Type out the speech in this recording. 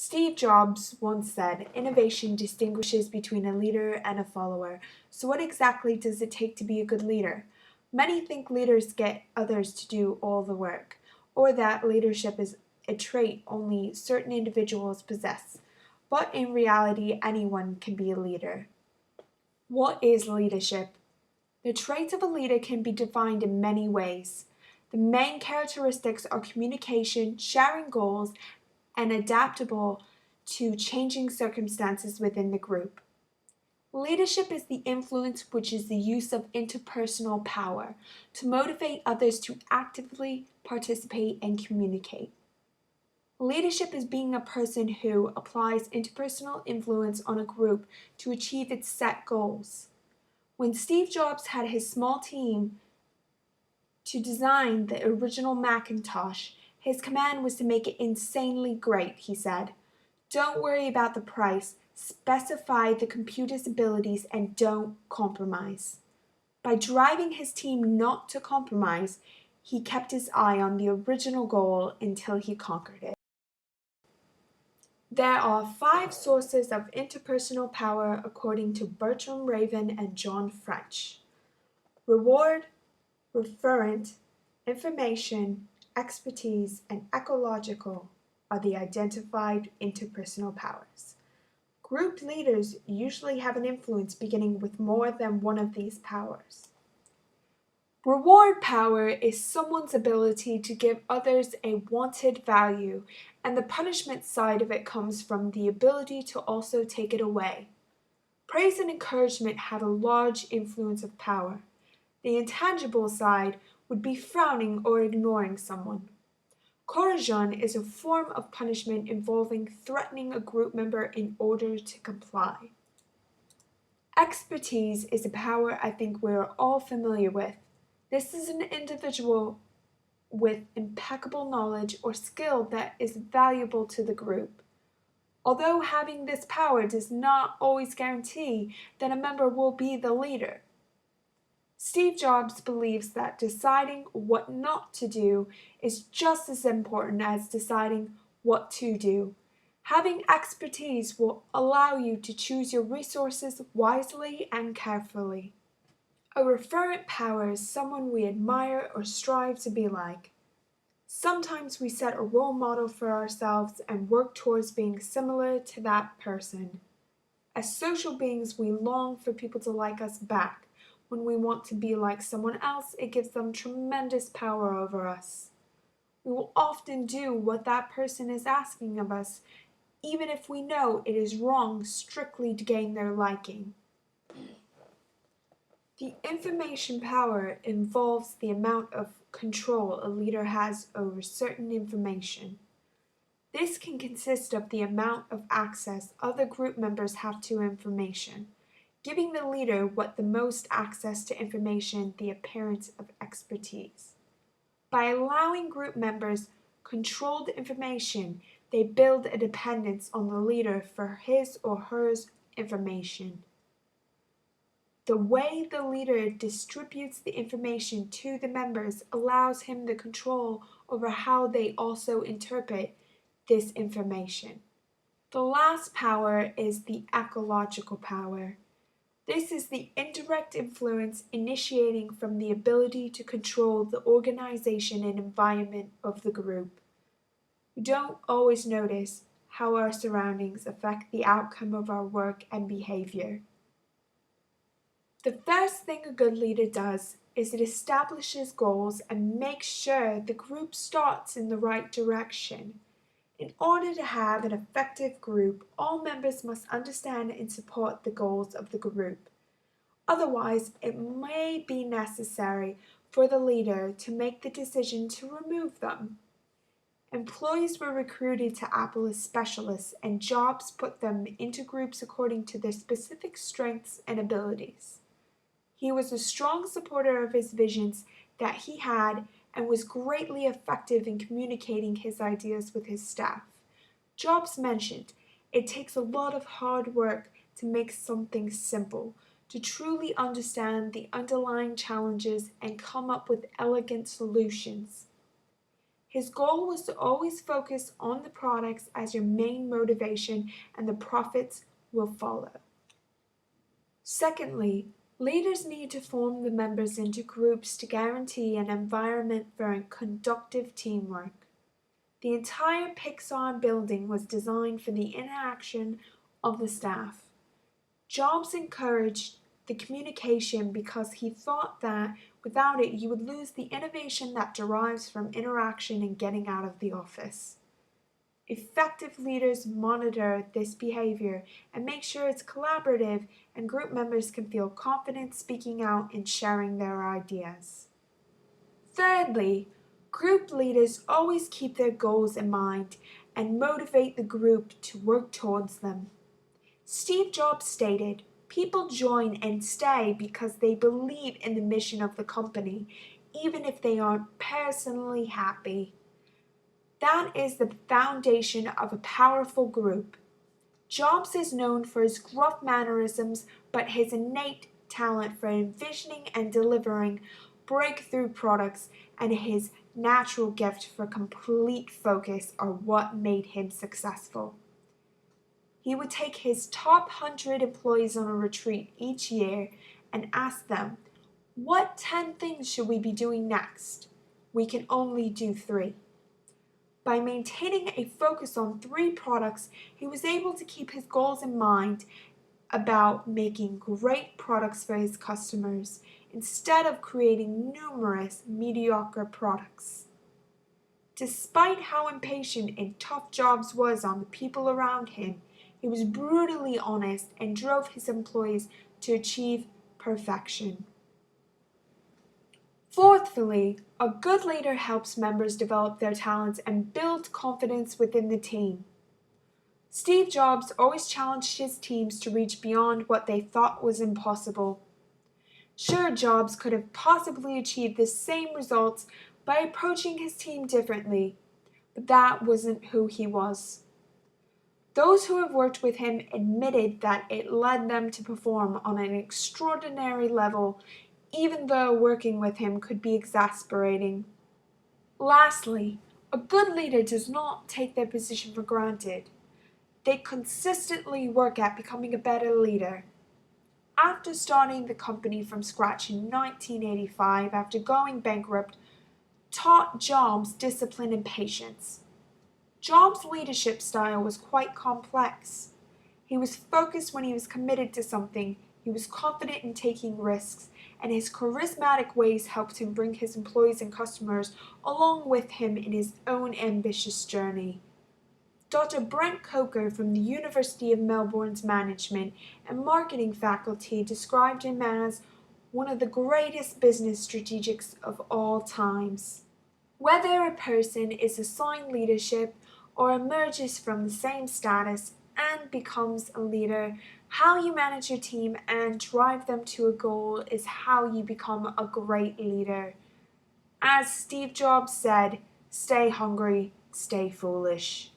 Steve Jobs once said, "Innovation distinguishes between a leader and a follower." So, what exactly does it take to be a good leader? Many think leaders get others to do all the work, or that leadership is a trait only certain individuals possess. But in reality, anyone can be a leader. What is leadership? The traits of a leader can be defined in many ways. The main characteristics are communication, sharing goals, and adaptable to changing circumstances within the group. Leadership is the influence, which is the use of interpersonal power to motivate others to actively participate and communicate. Leadership is being a person who applies interpersonal influence on a group to achieve its set goals. When Steve Jobs had his small team to design the original Macintosh, his command was to make it insanely great, he said. Don't worry about the price, specify the computer's abilities, and don't compromise. By driving his team not to compromise, he kept his eye on the original goal until he conquered it. There are 5 sources of interpersonal power according to Bertram Raven and John French: reward, referent, information, expertise, and ecological are the identified interpersonal powers. Group leaders usually have an influence beginning with more than one of these powers. Reward power is someone's ability to give others a wanted value, and the punishment side of it comes from the ability to also take it away. Praise and encouragement have a large influence of power. The intangible side would be frowning or ignoring someone. Coercion is a form of punishment involving threatening a group member in order to comply. Expertise is a power I think we're all familiar with. This is an individual with impeccable knowledge or skill that is valuable to the group. Although having this power does not always guarantee that a member will be the leader. Steve Jobs believes that deciding what not to do is just as important as deciding what to do. Having expertise will allow you to choose your resources wisely and carefully. A referent power is someone we admire or strive to be like. Sometimes we set a role model for ourselves and work towards being similar to that person. As social beings, we long for people to like us back. When we want to be like someone else, it gives them tremendous power over us. We will often do what that person is asking of us, even if we know it is wrong strictly to gain their liking. The information power involves the amount of control a leader has over certain information. This can consist of the amount of access other group members have to information, giving the leader what the most access to information, the appearance of expertise. By allowing group members controlled information, they build a dependence on the leader for his or her information. The way the leader distributes the information to the members allows him the control over how they also interpret this information. The last power is the ecological power. This is the indirect influence initiating from the ability to control the organization and environment of the group. We don't always notice how our surroundings affect the outcome of our work and behavior. The first thing a good leader does is it establishes goals and makes sure the group starts in the right direction. In order to have an effective group, all members must understand and support the goals of the group. Otherwise, it may be necessary for the leader to make the decision to remove them. Employees were recruited to Apple as specialists, and Jobs put them into groups according to their specific strengths and abilities. He was a strong supporter of his visions that he had and was greatly effective in communicating his ideas with his staff. Jobs mentioned, "It takes a lot of hard work to make something simple, to truly understand the underlying challenges and come up with elegant solutions." His goal was to always focus on the products as your main motivation, and the profits will follow. Secondly, leaders need to form the members into groups to guarantee an environment for conducive teamwork. The entire Pixar building was designed for the interaction of the staff. Jobs encouraged the communication because he thought that without it you would lose the innovation that derives from interaction and getting out of the office. Effective leaders monitor this behavior and make sure it's collaborative and group members can feel confident speaking out and sharing their ideas. Thirdly, group leaders always keep their goals in mind and motivate the group to work towards them. Steve Jobs stated, "People join and stay because they believe in the mission of the company, even if they aren't personally happy." That is the foundation of a powerful group. Jobs is known for his gruff mannerisms, but his innate talent for envisioning and delivering breakthrough products and his natural gift for complete focus are what made him successful. He would take his top 100 employees on a retreat each year and ask them, "What 10 things should we be doing next? We can only do 3." By maintaining a focus on 3 products, he was able to keep his goals in mind about making great products for his customers instead of creating numerous mediocre products. Despite how impatient and tough Jobs was on the people around him, he was brutally honest and drove his employees to achieve perfection. Fourthly, a good leader helps members develop their talents and build confidence within the team. Steve Jobs always challenged his teams to reach beyond what they thought was impossible. Sure, Jobs could have possibly achieved the same results by approaching his team differently, but that wasn't who he was. Those who have worked with him admitted that it led them to perform on an extraordinary level, even though working with him could be exasperating. Lastly, a good leader does not take their position for granted. They consistently work at becoming a better leader. After starting the company from scratch in 1985 after going bankrupt, taught Jobs discipline and patience. Jobs' leadership style was quite complex. He was focused when he was committed to something, he was confident in taking risks, and his charismatic ways helped him bring his employees and customers along with him in his own ambitious journey. Dr. Brent Coker from the University of Melbourne's Management and Marketing faculty described him as one of the greatest business strategists of all times. Whether a person is assigned leadership or emerges from the same status and becomes a leader, how you manage your team and drive them to a goal is how you become a great leader. As Steve Jobs said, "Stay hungry, stay foolish."